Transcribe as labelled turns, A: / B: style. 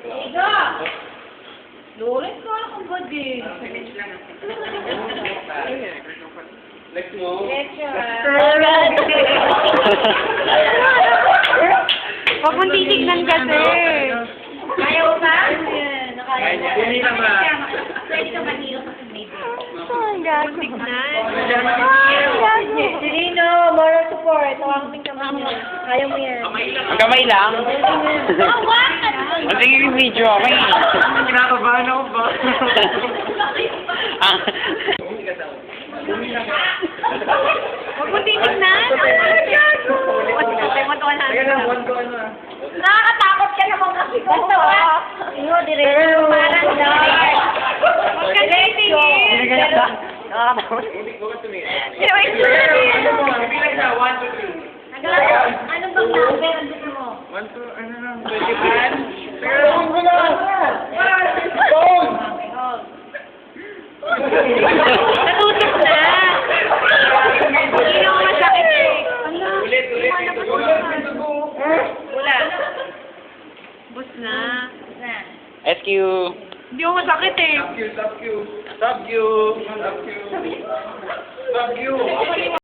A: Iga! Loris ko lang kung ba din.
B: Next mo.
C: Huwag mong titignan kasi.
A: Kaya mo ba?
B: Kaya niya. Hindi na ba?
A: Pwede ka manilo kasi may
C: Ang gago. Tignan.
A: Silino, moral support. Tawagin ka mo. Kaya mo yan.
D: Ang kamay lang. Ang tingin yung video, okay?
B: Kinakabahan ako ba?
D: Ah.
C: Huwag mong titignan. Ang gago.
B: Kaya lang, one to ano ah.
A: Nakakatakot ka naman kasi gusto ah. Iyo, diretso. Parang dark.
C: Huwag ka titigil.
D: Nakakatakot.
B: Hindi ko ba tumingin?
C: Wait lang.
B: Bilang na, 1, 2, 3.
A: Ano bang number ang gusto mo?
B: 1, 2, ano lang, 21. Pero, ko na!
C: Natutok na. Hindi naman masakit eh.
B: Ulit.
C: Wala. Bus na.
D: SQ.
C: Hindi ako masakit eh.
B: Sub Q.